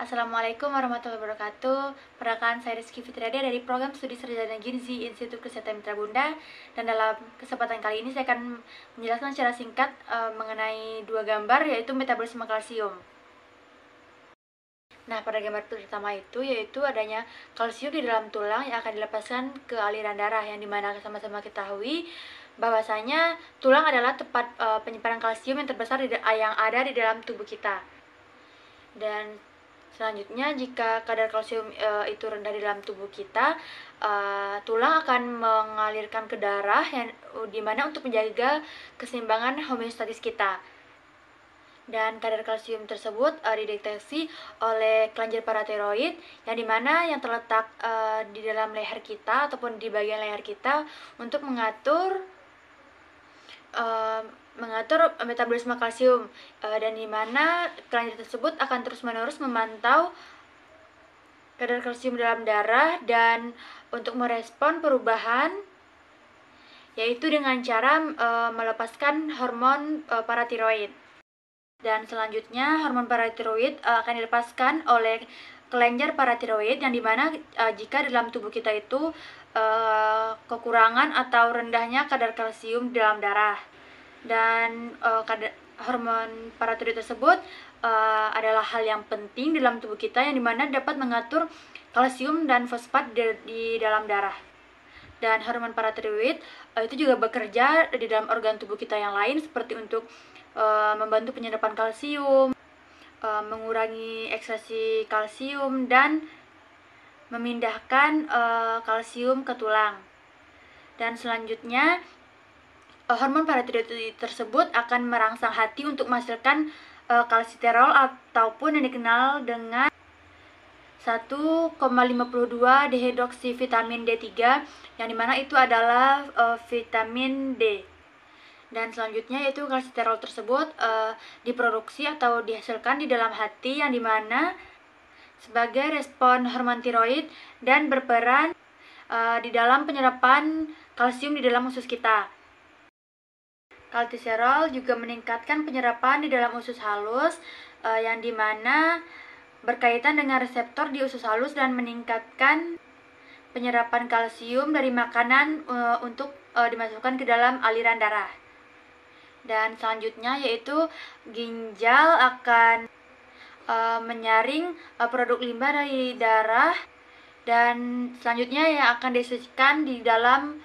Assalamualaikum warahmatullahi wabarakatuh. Perkenalkan, saya Rizky Fitriada dari Program Studi Sarjana Gizi Institut Kesehatan Mitra Bunda. Dan dalam kesempatan kali ini saya akan menjelaskan secara singkat mengenai dua gambar, yaitu metabolisme kalsium. Nah, pada gambar pertama itu yaitu adanya kalsium di dalam tulang yang akan dilepaskan ke aliran darah, yang dimana sama-sama ketahui bahwasanya tulang adalah tempat penyimpanan kalsium yang terbesar yang ada di dalam tubuh kita. Dan selanjutnya, jika kadar kalsium itu rendah di dalam tubuh kita, tulang akan mengalirkan ke darah yang dimana untuk menjaga keseimbangan homeostatis kita. Dan kadar kalsium tersebut dideteksi oleh kelenjar paratiroid yang dimana yang terletak di dalam leher kita ataupun di bagian leher kita untuk mengatur metabolisme kalsium, dan di mana kelenjar tersebut akan terus-menerus memantau kadar kalsium dalam darah dan untuk merespon perubahan, yaitu dengan cara melepaskan hormon paratiroid. Dan selanjutnya hormon paratiroid akan dilepaskan oleh kelenjar paratiroid yang dimana jika dalam tubuh kita itu kekurangan atau rendahnya kadar kalsium dalam darah. Dan hormon paratiroid tersebut adalah hal yang penting dalam tubuh kita yang dimana dapat mengatur kalsium dan fosfat di dalam darah. Dan hormon paratiroid itu juga bekerja di dalam organ tubuh kita yang lain, seperti untuk membantu penyerapan kalsium, mengurangi ekstraksi kalsium, dan memindahkan kalsium ke tulang. Dan selanjutnya, hormon paratiroid tersebut akan merangsang hati untuk menghasilkan kalsiterol ataupun yang dikenal dengan 1,52 dehidroksivitamin D3, yang dimana itu adalah vitamin D. Dan selanjutnya yaitu kalsiterol tersebut diproduksi atau dihasilkan di dalam hati, yang dimana sebagai respon hormon tiroid dan berperan di dalam penyerapan kalsium di dalam usus kita. Kalsiterol juga meningkatkan penyerapan di dalam usus halus, yang dimana berkaitan dengan reseptor di usus halus dan meningkatkan penyerapan kalsium dari makanan untuk dimasukkan ke dalam aliran darah. Dan selanjutnya yaitu ginjal akan menyaring produk limbah dari darah, dan selanjutnya yang akan diekspresikan di dalam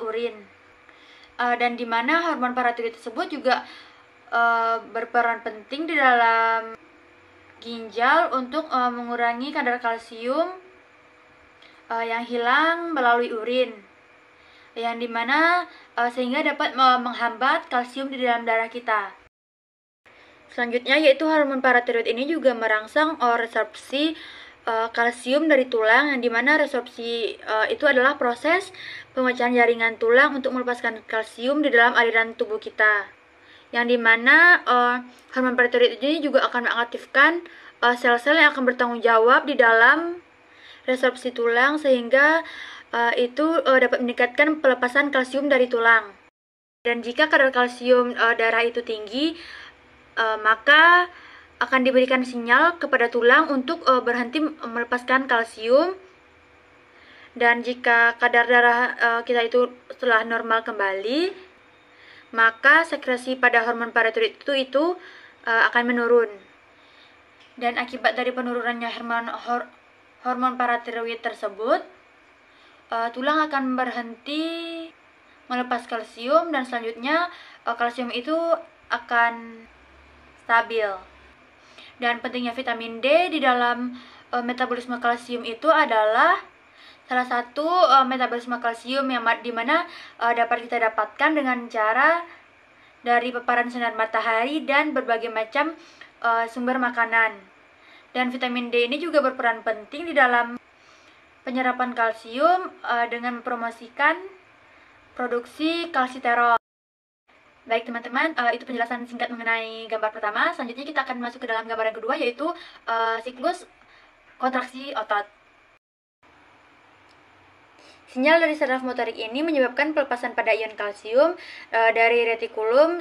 urin. Dan di mana hormon paratiroid tersebut juga berperan penting di dalam ginjal untuk mengurangi kadar kalsium yang hilang melalui urin, yang dimana sehingga dapat menghambat kalsium di dalam darah kita. Selanjutnya yaitu hormon paratiroid ini juga merangsang resorpsi kalsium dari tulang, yang dimana resorpsi itu adalah proses pemecahan jaringan tulang untuk melepaskan kalsium di dalam aliran tubuh kita, yang dimana hormon paratiroid ini juga akan mengaktifkan sel-sel yang akan bertanggung jawab di dalam resorpsi tulang, sehingga itu dapat meningkatkan pelepasan kalsium dari tulang. Dan jika kadar kalsium darah itu tinggi, maka akan diberikan sinyal kepada tulang untuk berhenti melepaskan kalsium. Dan jika kadar darah kita itu setelah normal kembali, maka sekresi pada hormon paratiroid itu akan menurun. Dan akibat dari penurunannya hormon paratiroid tersebut, tulang akan berhenti melepas kalsium, dan selanjutnya kalsium itu akan stabil. Dan pentingnya vitamin D di dalam metabolisme kalsium itu adalah salah satu metabolisme kalsium yang dimana dapat kita dapatkan dengan cara dari paparan sinar matahari dan berbagai macam sumber makanan. Dan vitamin D ini juga berperan penting di dalam penyerapan kalsium dengan mempromosikan produksi kalsiterol. Baik teman-teman, itu penjelasan singkat mengenai gambar pertama. Selanjutnya kita akan masuk ke dalam gambar yang kedua, yaitu siklus kontraksi otot. Sinyal dari saraf motorik ini menyebabkan pelepasan pada ion kalsium dari retikulum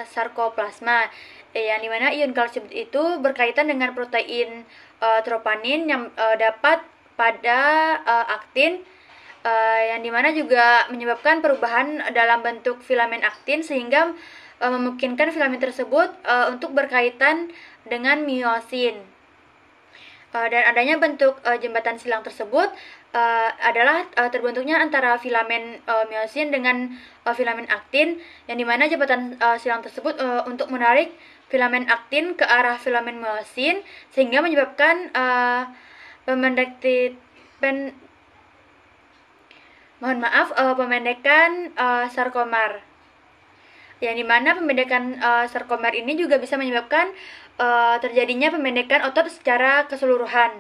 sarkoplasma, yang dimana ion kalsium itu berkaitan dengan protein troponin yang dapat pada aktin, yang dimana juga menyebabkan perubahan dalam bentuk filamen aktin sehingga memungkinkan filamen tersebut untuk berkaitan dengan miosin. Dan adanya bentuk jembatan silang tersebut adalah terbentuknya antara filamen miosin dengan filamen aktin, yang dimana jembatan silang tersebut untuk menarik filamen aktin ke arah filamen miosin sehingga menyebabkan pemendekan sarkomer, yang dimana pembendekan sarkomer ini juga bisa menyebabkan terjadinya pembendekan otot secara keseluruhan.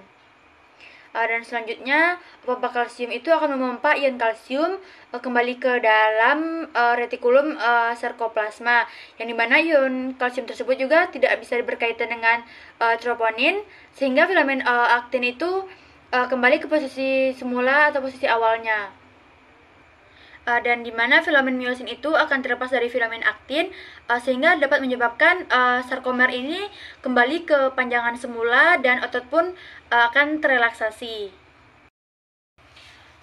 Dan selanjutnya, pompa kalsium itu akan memompa ion kalsium kembali ke dalam retikulum sarkoplasma, yang dimana ion kalsium tersebut juga tidak bisa berkaitan dengan troponin sehingga filamen aktin itu kembali ke posisi semula atau posisi awalnya. Dan di mana filamen miosin itu akan terlepas dari filamen aktin sehingga dapat menyebabkan sarkomer ini kembali ke panjangan semula dan otot pun akan terrelaksasi.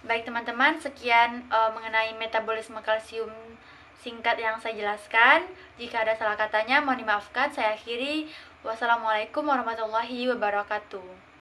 Baik teman-teman, sekian mengenai metabolisme kalsium singkat yang saya jelaskan. Jika ada salah katanya mohon dimaafkan. Saya akhiri. Wassalamualaikum warahmatullahi wabarakatuh.